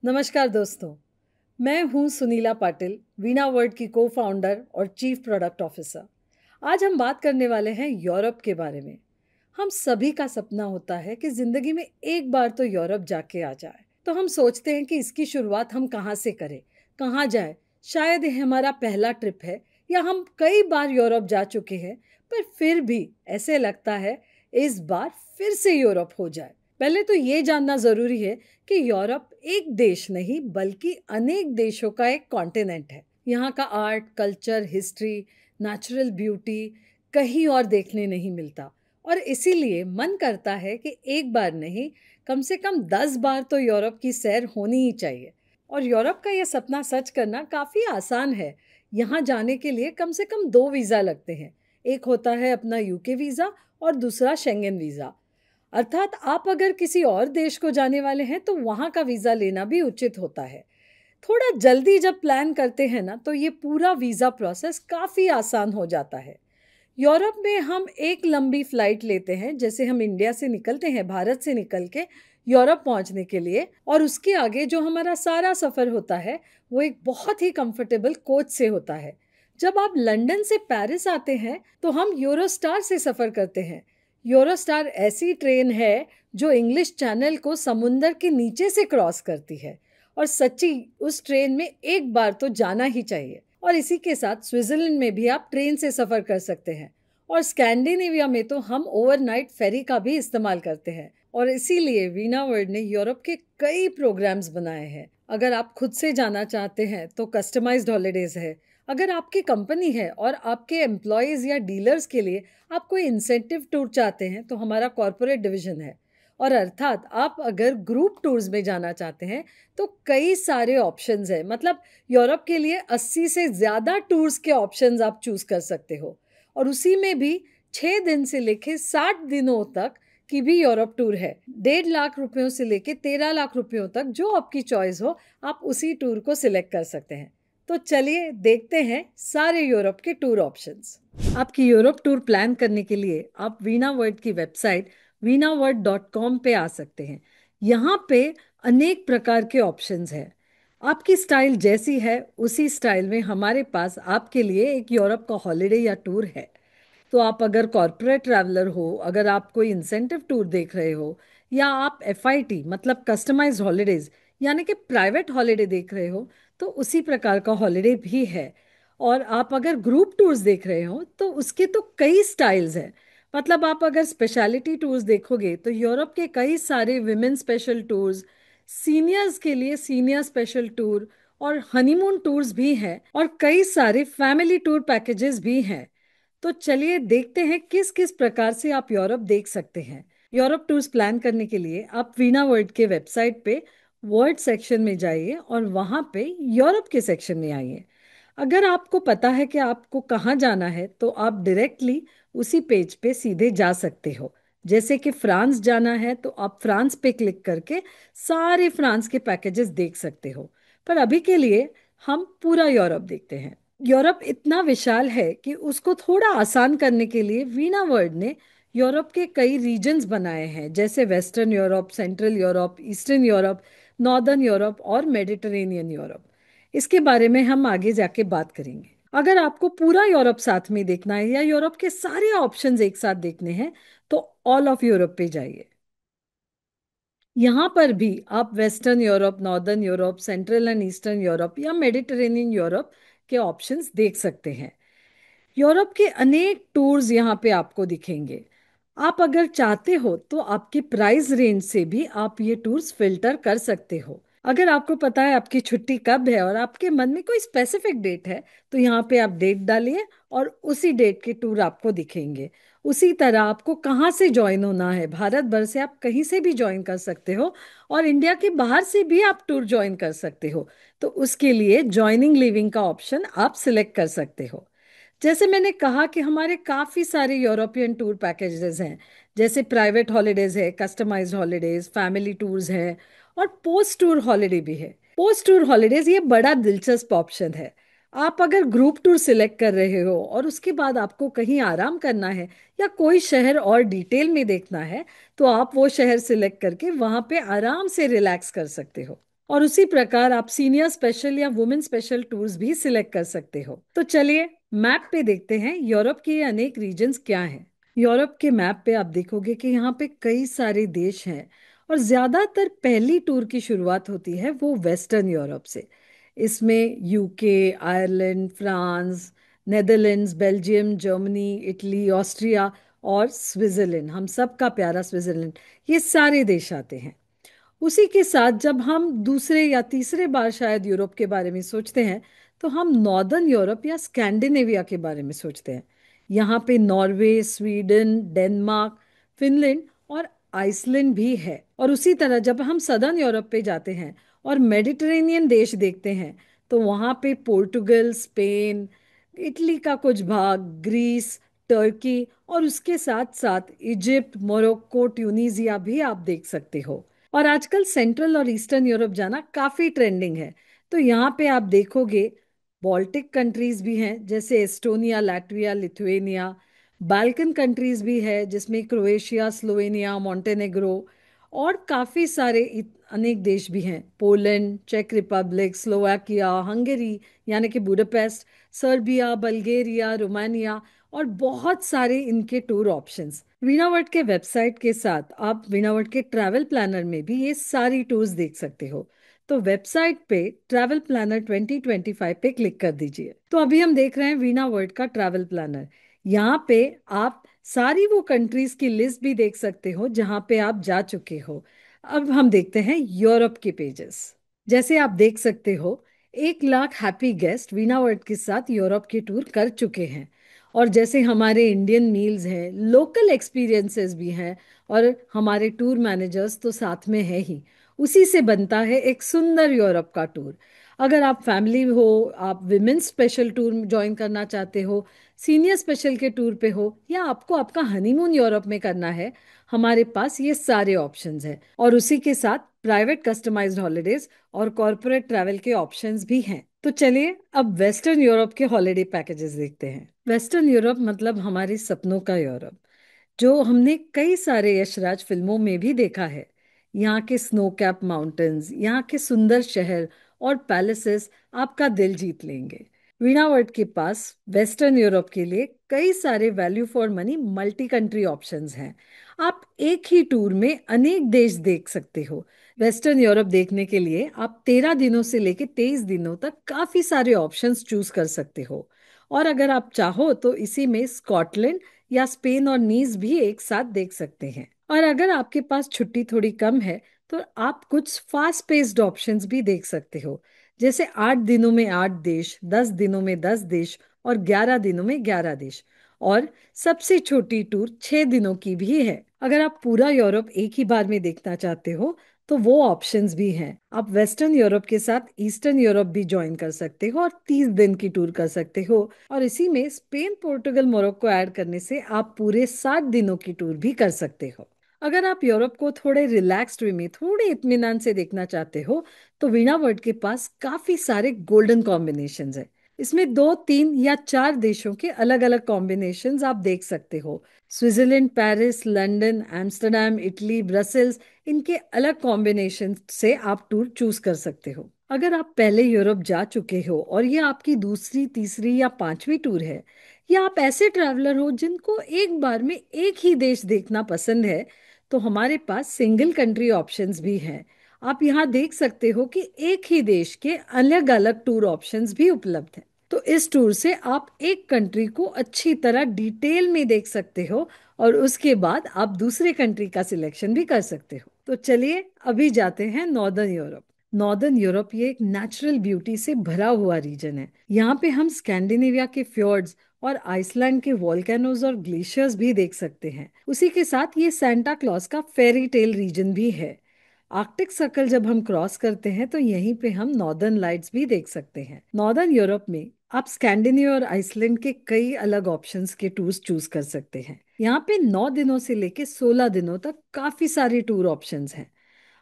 नमस्कार दोस्तों। मैं हूं सुनीला पाटिल, वीणा वर्ल्ड की को फाउंडर और चीफ प्रोडक्ट ऑफिसर। आज हम बात करने वाले हैं यूरोप के बारे में। हम सभी का सपना होता है कि जिंदगी में एक बार तो यूरोप जाके आ जाए। तो हम सोचते हैं कि इसकी शुरुआत हम कहाँ से करें, कहाँ जाए। शायद ये हमारा पहला ट्रिप है या हम कई बार यूरोप जा चुके हैं, पर फिर भी ऐसे लगता है इस बार फिर से यूरोप हो जाए। पहले तो ये जानना जरूरी है कि यूरोप एक देश नहीं बल्कि अनेक देशों का एक कॉन्टिनेंट है। यहाँ का art, culture, history, natural beauty कहीं और देखने नहीं मिलता। और इसीलिए मन करता है कि एक बार नहीं, कम से कम 10 बार तो यूरोप की सैर होनी ही चाहिए। और यूरोप का यह सपना सच करना काफ़ी आसान है। यहाँ जाने के लिए कम से कम 2 वीज़ा लगते हैं। एक होता है अपना यूके वीज़ा और दूसरा शेंगन वीज़ा। अर्थात आप अगर किसी और देश को जाने वाले हैं तो वहाँ का वीज़ा लेना भी उचित होता है। थोड़ा जल्दी जब प्लान करते हैं ना, तो ये पूरा वीज़ा प्रोसेस काफ़ी आसान हो जाता है। यूरोप में हम एक लंबी फ्लाइट लेते हैं, जैसे हम इंडिया से निकलते हैं, भारत से निकल के यूरोप पहुंचने के लिए। और उसके आगे जो हमारा सारा सफ़र होता है वो एक बहुत ही कंफर्टेबल कोच से होता है। जब आप लंदन से पेरिस आते हैं तो हम यूरोस्टार से सफ़र करते हैं। यूरोस्टार ऐसी ट्रेन है जो इंग्लिश चैनल को समुंदर के नीचे से क्रॉस करती है। और सच्ची उस ट्रेन में एक बार तो जाना ही चाहिए। और इसी के साथ स्विट्जरलैंड में भी आप ट्रेन से सफ़र कर सकते हैं। और स्कैंडिनेविया में तो हम ओवरनाइट फेरी का भी इस्तेमाल करते हैं। और इसीलिए वीणा वर्ल्ड ने यूरोप के कई प्रोग्राम्स बनाए हैं। अगर आप खुद से जाना चाहते हैं तो कस्टमाइज्ड हॉलीडेज है। अगर आपकी कंपनी है और आपके एम्प्लॉयज़ या डीलर्स के लिए आप कोई इंसेंटिव टूर चाहते हैं तो हमारा कॉरपोरेट डिवीजन है। और अर्थात आप अगर ग्रुप टूर्स में जाना चाहते हैं तो कई सारे ऑप्शंस हैं। मतलब यूरोप के लिए 80 से ज़्यादा टूर्स के ऑप्शंस आप चूज़ कर सकते हो। और उसी में भी 6 दिन से लेके 60 दिनों तक की भी यूरोप टूर है। 1.5 लाख रुपयों से लेके 13 लाख रुपयों तक जो आपकी चॉइस हो, आप उसी टूर को सिलेक्ट कर सकते हैं। तो चलिए देखते हैं सारे यूरोप के टूर ऑप्शंस। आपकी यूरोप टूर प्लान करने के लिए आप वीणा वर्ल्ड की वेबसाइट veena.com पे आ सकते हैं। यहाँ पे अनेक प्रकार के ऑप्शंस हैं। आपकी स्टाइल जैसी है उसी स्टाइल में हमारे पास आपके लिए एक यूरोप का हॉलिडे या टूर है। तो आप अगर कॉरपोरेट ट्रैवलर हो, अगर आप कोई इंसेंटिव टूर देख रहे हो, या आप एफआईटी मतलब कस्टमाइज्ड हॉलीडेज यानी कि प्राइवेट हॉलीडे देख रहे हो, तो उसी प्रकार का हॉलीडे भी है। और आप अगर ग्रुप टूर्स देख रहे हो तो उसके तो कई स्टाइल्स हैं। मतलब आप अगर स्पेशलिटी टूर्स देखोगे तो यूरोप के कई सारे विमेन स्पेशल टूर्स, सीनियर्स के लिए सीनियर स्पेशल टूर और हनीमून टूर्स भी हैं। और कई सारे फैमिली टूर पैकेजेस भी हैं। तो चलिए देखते हैं किस किस प्रकार से आप यूरोप देख सकते हैं। यूरोप टूर्स प्लान करने के लिए आप वीणा वर्ल्ड के वेबसाइट पे वर्ल्ड सेक्शन में जाइए और वहाँ पे यूरोप के सेक्शन में आइए। अगर आपको पता है कि आपको कहाँ जाना है तो आप डायरेक्टली उसी पेज पे सीधे जा सकते हो। जैसे कि फ्रांस जाना है तो आप फ्रांस पे क्लिक करके सारे फ्रांस के पैकेजेस देख सकते हो। पर अभी के लिए हम पूरा यूरोप देखते हैं। यूरोप इतना विशाल है कि उसको थोड़ा आसान करने के लिए वीणा वर्ल्ड ने यूरोप के कई रीजन्स बनाए हैं, जैसे western Europe, central Europe, eastern Europe, northern Europe और मेडिटरेनियन यूरोप। इसके बारे में हम आगे जाके बात करेंगे। अगर आपको पूरा यूरोप साथ में देखना है या यूरोप के सारे ऑप्शंस एक साथ देखने हैं तो ऑल ऑफ यूरोप पे जाइए। यहाँ पर भी आप western Europe, northern Europe, central and eastern Europe या मेडिटरेनियन यूरोप के ऑप्शंस देख सकते हैं। यूरोप के अनेक टूर्स यहाँ पे आपको दिखेंगे। आप अगर चाहते हो तो आपके प्राइस रेंज से भी आप ये टूर्स फिल्टर कर सकते हो। अगर आपको पता है आपकी छुट्टी कब है और आपके मन में कोई स्पेसिफिक डेट है तो यहाँ पे आप डेट डालिए और उसी डेट के टूर आपको दिखेंगे। उसी तरह आपको कहाँ से ज्वाइन होना है, भारत भर से आप कहीं से भी ज्वाइन कर सकते हो और इंडिया के बाहर से भी आप टूर ज्वाइन कर सकते हो। तो उसके लिए ज्वाइनिंग लीविंग का ऑप्शन आप सिलेक्ट कर सकते हो। जैसे मैंने कहा कि हमारे काफ़ी सारे यूरोपियन टूर पैकेजेस हैं, जैसे प्राइवेट हॉलीडेज है, कस्टमाइज्ड हॉलीडेज, फैमिली टूर्स हैं और पोस्ट टूर हॉलीडे भी है। पोस्ट टूर हॉलीडेज ये बड़ा दिलचस्प ऑप्शन है। आप अगर ग्रुप टूर सिलेक्ट कर रहे हो और उसके बाद आपको कहीं आराम करना है या कोई शहर और डिटेल में देखना है तो आप वो शहर सिलेक्ट करके वहाँ पे आराम से रिलैक्स कर सकते हो। और उसी प्रकार आप सीनियर स्पेशल या वुमेन स्पेशल टूर्स भी सिलेक्ट कर सकते हो। तो चलिए मैप पे देखते हैं यूरोप के ये अनेक रीजन्स क्या हैं। यूरोप के मैप पे आप देखोगे कि यहाँ पे कई सारे देश हैं और ज्यादातर पहली टूर की शुरुआत होती है वो वेस्टर्न यूरोप से। इसमें UK, Ireland, France, Netherlands, Belgium, Germany, Italy, Austria और स्विट्जरलैंड, हम सब का प्यारा स्विट्जरलैंड, ये सारे देश आते हैं। उसी के साथ जब हम दूसरे या तीसरे बार शायद यूरोप के बारे में सोचते हैं तो हम नॉर्दर्न यूरोप या स्कैंडिनेविया के बारे में सोचते हैं। यहाँ पे नॉर्वे, स्वीडन, डेनमार्क, फिनलैंड और आइसलैंड भी है। और उसी तरह जब हम सदर्न यूरोप पे जाते हैं और मेडिटेरेनियन देश देखते हैं तो वहाँ पे पोर्टुगल, स्पेन, इटली का कुछ भाग, ग्रीस, टर्की और उसके साथ साथ इजिप्ट, मोरक्को, ट्यूनीजिया भी आप देख सकते हो। और आजकल सेंट्रल और ईस्टर्न यूरोप जाना काफी ट्रेंडिंग है। तो यहाँ पे आप देखोगे बॉल्टिक कंट्रीज भी हैं जैसे Estonia, Latvia, Lithuania. Balkan countries भी है जिसमें क्रोएशिया, स्लोवेनिया, मोंटेनेग्रो और काफी सारे अनेक देश भी हैं, पोलैंड, चेक रिपब्लिक, स्लोवाकिया, हंगरी यानी कि बुडापेस्ट, सर्बिया, बल्गेरिया, रोमानिया और बहुत सारे इनके टूर ऑप्शंस। वीणावर्ट के वेबसाइट के साथ आप वीणावर्ट के ट्रैवल प्लानर में भी ये सारी टूर्स देख सकते हो। तो वेबसाइट पे ट्रैवल प्लानर 2025 पे क्लिक कर दीजिए। तो अभी हम देख रहे हैं वीणावर्ट का ट्रैवल प्लानर। यहाँ पे आप सारी वो कंट्रीज की लिस्ट भी देख सकते हो जहाँ पे आप जा चुके हो। अब हम देखते हैं यूरोप के पेजेस। जैसे आप देख सकते हो 1 लाख हैप्पी गेस्ट वीणावर्ट के साथ यूरोप की टूर कर चुके हैं। और जैसे हमारे इंडियन मील्स हैं, लोकल एक्सपीरियंसेस भी हैं और हमारे टूर मैनेजर्स तो साथ में है ही, उसी से बनता है एक सुंदर यूरोप का टूर। अगर आप फैमिली हो, आप विमेंस स्पेशल टूर ज्वाइन करना चाहते हो, सीनियर स्पेशल के टूर पे हो, या आपको आपका हनीमून यूरोप में करना है, हमारे पास ये सारे ऑप्शंस हैं। और उसी के साथ प्राइवेट कस्टमाइज्ड हॉलीडेज और कॉरपोरेट ट्रैवल के ऑप्शंस भी हैं। तो चलिए अब वेस्टर्न यूरोप के हॉलीडे पैकेजेस देखते हैं। वेस्टर्न यूरोप मतलब हमारे सपनों का यूरोप, जो हमने कई सारे यशराज फिल्मों में भी देखा है। यहाँ के स्नो कैप माउंटेन्स, यहाँ के सुंदर शहर और पैलेसेस आपका दिल जीत लेंगे। वीणावर्ट के पास वेस्टर्न यूरोप के लिए कई सारे value for money multi country options हैं। आप एक ही टूर में अनेक देश देख सकते हो। वेस्टर्न यूरोप देखने के लिए आप 13 दिनों से लेकर 23 दिनों तक काफी सारे ऑप्शंस चूज कर सकते हो। और अगर आप चाहो तो इसी में स्कॉटलैंड या स्पेन और नीस भी एक साथ देख सकते हैं। और अगर आपके पास छुट्टी थोड़ी कम है तो आप कुछ फास्ट पेस्ड ऑप्शंस भी देख सकते हो, जैसे 8 दिनों में 8 देश, 10 दिनों में 10 देश और 11 दिनों में 11 देश। और सबसे छोटी टूर 6 दिनों की भी है। अगर आप पूरा यूरोप एक ही बार में देखना चाहते हो तो वो ऑप्शंस भी हैं। आप वेस्टर्न यूरोप के साथ ईस्टर्न यूरोप भी ज्वाइन कर सकते हो और 30 दिन की टूर कर सकते हो। और इसी में स्पेन, पोर्टुगल, मोरक्को ऐड करने से आप पूरे 60 दिनों की टूर भी कर सकते हो। अगर आप यूरोप को थोड़े रिलैक्स्ड वे में, थोड़े इत्मीनान से देखना चाहते हो तो वीणा वर्ल्ड के पास काफी सारे गोल्डन कॉम्बिनेशंस है। इसमें 2, 3 या 4 देशों के अलग अलग कॉम्बिनेशंस आप देख सकते हो। Switzerland, Paris, London, Amsterdam, Italy, Brussels, इनके अलग कॉम्बिनेशन से आप टूर चूज कर सकते हो। अगर आप पहले यूरोप जा चुके हो और ये आपकी दूसरी, तीसरी या पांचवी टूर है, या आप ऐसे ट्रैवलर हो जिनको एक बार में एक ही देश देखना पसंद है, तो हमारे पास सिंगल कंट्री ऑप्शंस भी हैं। आप यहाँ देख सकते हो कि एक ही देश के अलग अलग टूर ऑप्शंस भी उपलब्ध हैं। तो इस टूर से आप एक कंट्री को अच्छी तरह डिटेल में देख सकते हो और उसके बाद आप दूसरे कंट्री का सिलेक्शन भी कर सकते हो। तो चलिए अभी जाते हैं नॉर्दर्न यूरोप। नॉर्दर्न यूरोप ये एक नेचुरल ब्यूटी से भरा हुआ रीजन है। यहाँ पे हम स्कैंडिनेविया के फ्योर्ड्स और आइसलैंड के वॉल्केनोज और ग्लेशियर्स भी देख सकते हैं। उसी के साथ ये सांता क्लॉज का फेरी टेल रीजन भी है। आर्कटिक सर्कल जब हम क्रॉस करते हैं तो यहीं पे हम नॉर्दर्न लाइट्स भी देख सकते हैं। नॉर्दर्न यूरोप में आप स्कैंडिनेविया और आइसलैंड के कई अलग ऑप्शंस के टूर्स चूज कर सकते हैं। यहाँ पे 9 दिनों से लेके 16 दिनों तक काफी सारे टूर ऑप्शंस हैं।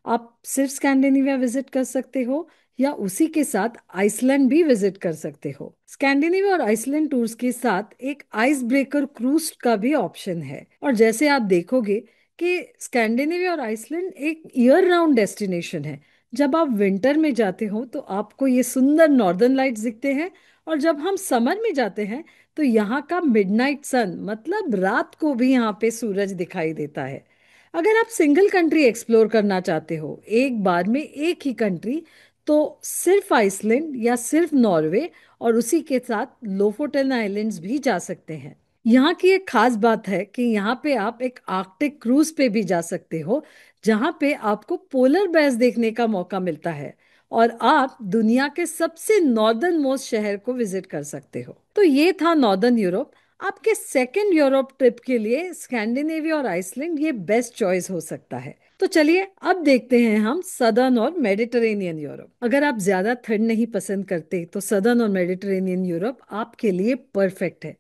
आप सिर्फ स्कैंडिनेविया विजिट कर सकते हो या उसी के साथ आइसलैंड भी विजिट कर सकते हो। स्कैंडिनेविया और आइसलैंड टूर्स के साथ एक आइस ब्रेकर क्रूज का भी ऑप्शन है। और जैसे आप देखोगे कि स्कैंडिनेविया और आइसलैंड एक ईयर राउंड डेस्टिनेशन है, जब आप विंटर में जाते हो तो आपको ये सुंदर नॉर्दर्न लाइट्स दिखते हैं, और जब हम समर में जाते हैं तो यहाँ का मिडनाइट सन, मतलब रात को भी यहाँ पे सूरज दिखाई देता है। अगर आप सिंगल कंट्री एक्सप्लोर करना चाहते हो, एक बार में एक ही कंट्री, तो सिर्फ आइसलैंड या सिर्फ नॉर्वे और उसी के साथ लोफोटेन आइलैंड्स भी जा सकते हैं। यहाँ की एक खास बात है कि यहाँ पे आप एक आर्कटिक क्रूज पे भी जा सकते हो, जहाँ पे आपको पोलर बेयर्स देखने का मौका मिलता है, और आप दुनिया के सबसे नॉर्दर्न मोस्ट शहर को विजिट कर सकते हो। तो ये था नॉर्दर्न यूरोप। आपके सेकेंड यूरोप ट्रिप के लिए स्कैंडिनेविया और आइसलैंड ये बेस्ट चॉइस हो सकता है। तो चलिए अब देखते हैं हम सदर्न और मेडिटरेनियन यूरोप। अगर आप ज्यादा ठंड नहीं पसंद करते तो सदर्न और मेडिटरेनियन यूरोप आपके लिए परफेक्ट है।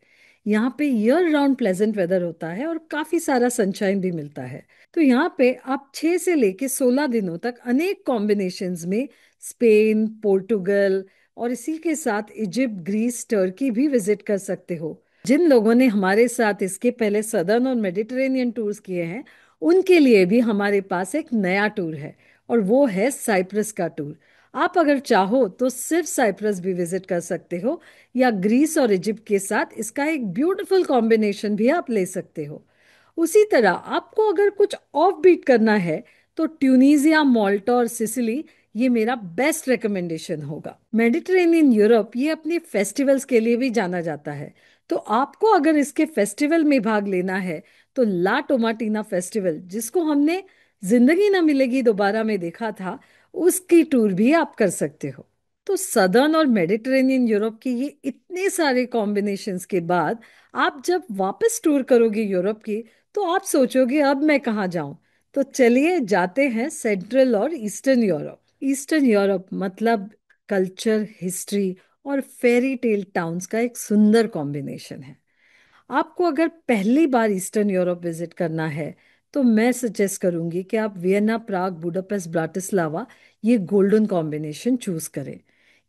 यहाँ पे ईयर राउंड प्लेजेंट वेदर होता है और काफी सारा सनशाइन भी मिलता है। तो यहाँ पे आप 6 से लेके 16 दिनों तक अनेक कॉम्बिनेशंस में स्पेन, पोर्टुगल और इसी के साथ इजिप्ट, ग्रीस, टर्की भी विजिट कर सकते हो। जिन लोगों ने हमारे साथ इसके पहले सदर्न और मेडिटेरेनियन टूर्स किए हैं, उनके लिए भी हमारे पास एक नया टूर है, और वो है साइप्रस का टूर। आप अगर चाहो तो सिर्फ साइप्रस भी विजिट कर सकते हो, या ग्रीस और इजिप्ट के साथ इसका एक ब्यूटीफुल कॉम्बिनेशन भी आप ले सकते हो। उसी तरह आपको अगर कुछ ऑफ बीट करना है तो ट्यूनीजिया, माल्टा और सिसिली ये मेरा बेस्ट रिकमेंडेशन होगा। मेडिटेरेनियन यूरोप ये अपने फेस्टिवल्स के लिए भी जाना जाता है। तो आपको अगर इसके फेस्टिवल में भाग लेना है तो ला टोमाटीना फेस्टिवल, जिसको हमने जिंदगी ना मिलेगी दोबारा में देखा था, उसकी टूर भी आप कर सकते हो। तो सदर्न और मेडिटेरेनियन यूरोप की ये इतने सारे कॉम्बिनेशंस के बाद आप जब वापस टूर करोगे यूरोप की, तो आप सोचोगे अब मैं कहाँ जाऊं। तो चलिए जाते हैं सेंट्रल और ईस्टर्न यूरोप। ईस्टर्न यूरोप मतलब कल्चर, हिस्ट्री और फेरी टेल टाउन्स का एक सुंदर कॉम्बिनेशन है। आपको अगर पहली बार ईस्टर्न यूरोप विजिट करना है तो मैं सजेस्ट करूंगी कि आप वियना, प्राग, बुडापेस्ट, ब्राटिस्लावा ये गोल्डन कॉम्बिनेशन चूज करें।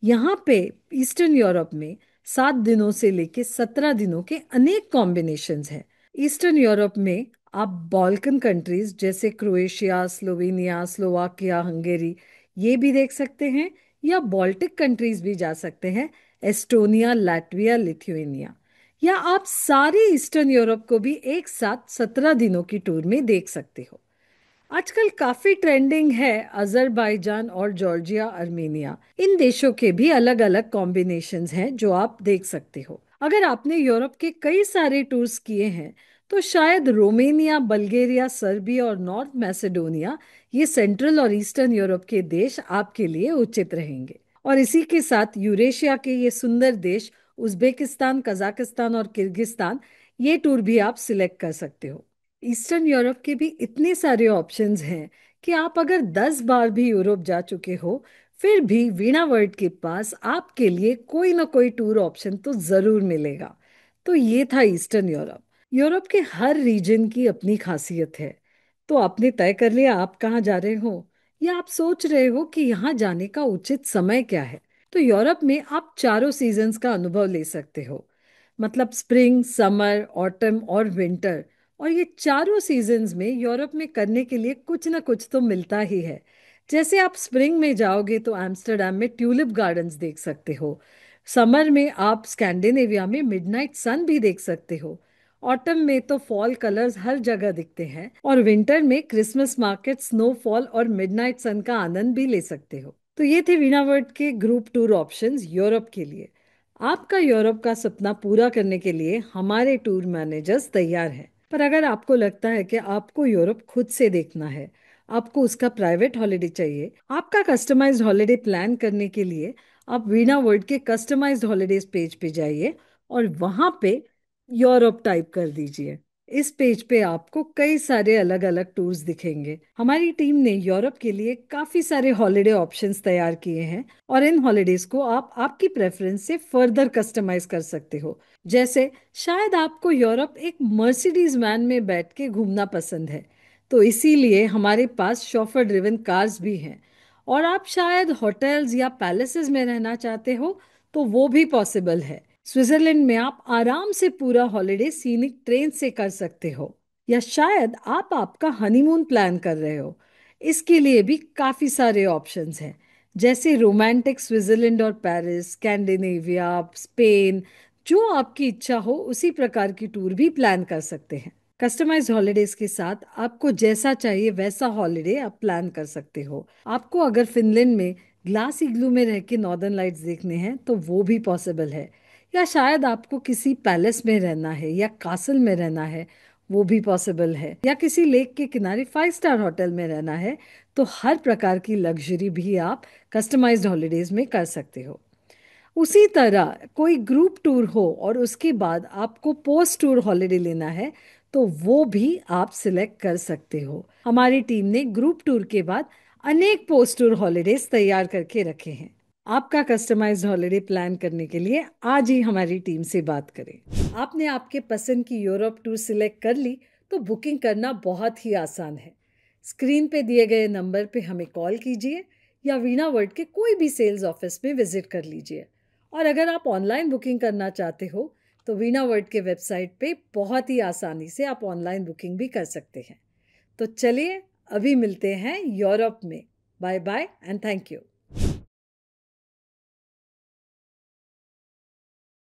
यहाँ पे ईस्टर्न यूरोप में 7 दिनों से लेके 17 दिनों के अनेक कॉम्बिनेशंस हैं। ईस्टर्न यूरोप में आप बॉल्कन कंट्रीज जैसे क्रोएशिया, स्लोवेनिया, स्लोवाकिया, हंगेरी ये भी देख सकते हैं, या बॉल्टिक कंट्रीज भी जा सकते हैं, एस्टोनिया, लातविया, लिथुएनिया। या आप सारे ईस्टर्न यूरोप को भी एक साथ 17 दिनों की टूर में देख सकते हो। आजकल काफी ट्रेंडिंग है अजरबैजान और जॉर्जिया, अर्मेनिया, इन देशों के भी अलग अलग कॉम्बिनेशंस हैं जो आप देख सकते हो। अगर आपने यूरोप के कई सारे टूर्स किए हैं तो शायद रोमेनिया, बल्गेरिया, सर्बिया और नॉर्थ मैसेडोनिया ये सेंट्रल और ईस्टर्न यूरोप के देश आपके लिए उचित रहेंगे। और इसी के साथ यूरेशिया के ये सुंदर देश उज्बेकिस्तान, कजाकिस्तान और किर्गिस्तान, ये टूर भी आप सिलेक्ट कर सकते हो। ईस्टर्न यूरोप के भी इतने सारे ऑप्शंस हैं कि आप अगर 10 बार भी यूरोप जा चुके हो, फिर भी वीणा वर्ल्ड के पास आपके लिए कोई ना कोई टूर ऑप्शन तो जरूर मिलेगा। तो ये था ईस्टर्न यूरोप। यूरोप के हर रीजन की अपनी खासियत है। तो आपने तय कर लिया आप कहाँ जा रहे हो, या आप सोच रहे हो कि यहाँ जाने का उचित समय क्या है? तो यूरोप में आप चारों सीजन्स का अनुभव ले सकते हो, मतलब स्प्रिंग, समर, ऑटम और विंटर। और ये चारों सीजन्स में यूरोप में करने के लिए कुछ ना कुछ तो मिलता ही है। जैसे आप स्प्रिंग में जाओगे तो एम्स्टर्डम में ट्यूलिप गार्डन्स देख सकते हो। समर में आप स्कैंडिनेविया में मिडनाइट सन भी देख सकते हो। ऑटम में तो फॉल कलर्स हर जगह दिखते हैं, और विंटर में क्रिसमस मार्केट, स्नोफॉल और मिडनाइट सन का आनंद भी ले सकते हो। तो ये थे वीणा वर्ल्ड के ग्रुप टूर ऑप्शंस यूरोप के लिए। आपका यूरोप का सपना पूरा करने के लिए हमारे टूर मैनेजर्स तैयार हैं। पर अगर आपको लगता है कि आपको यूरोप खुद से देखना है, आपको उसका प्राइवेट हॉलिडे चाहिए, आपका कस्टमाइज्ड हॉलिडे प्लान करने के लिए आप वीणा वर्ल्ड के कस्टमाइज्ड हॉलिडेज पेज पे जाइए और वहां पे यूरोप टाइप कर दीजिए। इस पेज पे आपको कई सारे अलग अलग टूर्स दिखेंगे। हमारी टीम ने यूरोप के लिए काफी सारे हॉलिडे ऑप्शंस तैयार किए हैं, और इन हॉलिडेज को आप आपकी प्रेफरेंस से फर्दर कस्टमाइज कर सकते हो। जैसे शायद आपको यूरोप एक मर्सिडीज वैन में बैठ के घूमना पसंद है, तो इसीलिए हमारे पास शॉफर ड्रिवन कार्स भी हैं। और आप शायद होटल्स या पैलेसेस में रहना चाहते हो, तो वो भी पॉसिबल है। स्विट्जरलैंड में आप आराम से पूरा हॉलिडे सीनिक ट्रेन से कर सकते हो। या शायद आप आपका हनीमून प्लान कर रहे हो, इसके लिए भी काफ़ी सारे ऑप्शंस हैं, जैसे रोमांटिक स्विट्जरलैंड और पेरिस, स्कैंडिनेविया, स्पेन। जो आपकी इच्छा हो उसी प्रकार की टूर भी प्लान कर सकते हैं। कस्टमाइज्ड हॉलीडेज के साथ आपको जैसा चाहिए वैसा हॉलीडे आप प्लान कर सकते हो। आपको अगर फिनलैंड में ग्लास इग्लू में रह के नॉर्दर्न लाइट्स देखने हैं तो वो भी पॉसिबल है, या शायद आपको किसी पैलेस में रहना है या कासल में रहना है, वो भी पॉसिबल है, या किसी लेक के किनारे 5 स्टार होटल में रहना है। तो हर प्रकार की लग्जरी भी आप कस्टमाइज्ड हॉलीडेज में कर सकते हो। उसी तरह कोई ग्रुप टूर हो और उसके बाद आपको पोस्ट टूर हॉलीडे लेना है तो वो भी आप सिलेक्ट कर सकते हो। हमारी टीम ने ग्रुप टूर के बाद अनेक पोस्ट टूर हॉलीडेज तैयार करके रखे हैं। आपका कस्टमाइज्ड हॉलीडे प्लान करने के लिए आज ही हमारी टीम से बात करें। आपने आपके पसंद की यूरोप टूर सिलेक्ट कर ली तो बुकिंग करना बहुत ही आसान है। स्क्रीन पे दिए गए नंबर पे हमें कॉल कीजिए या वीणा वर्ल्ड के कोई भी सेल्स ऑफिस में विजिट कर लीजिए। और अगर आप ऑनलाइन बुकिंग करना चाहते हो तो वीणा वर्ल्ड के वेबसाइट पे बहुत ही आसानी से आप ऑनलाइन बुकिंग भी कर सकते हैं। तो चलिए अभी मिलते हैं यूरोप में। Bye bye and thank you.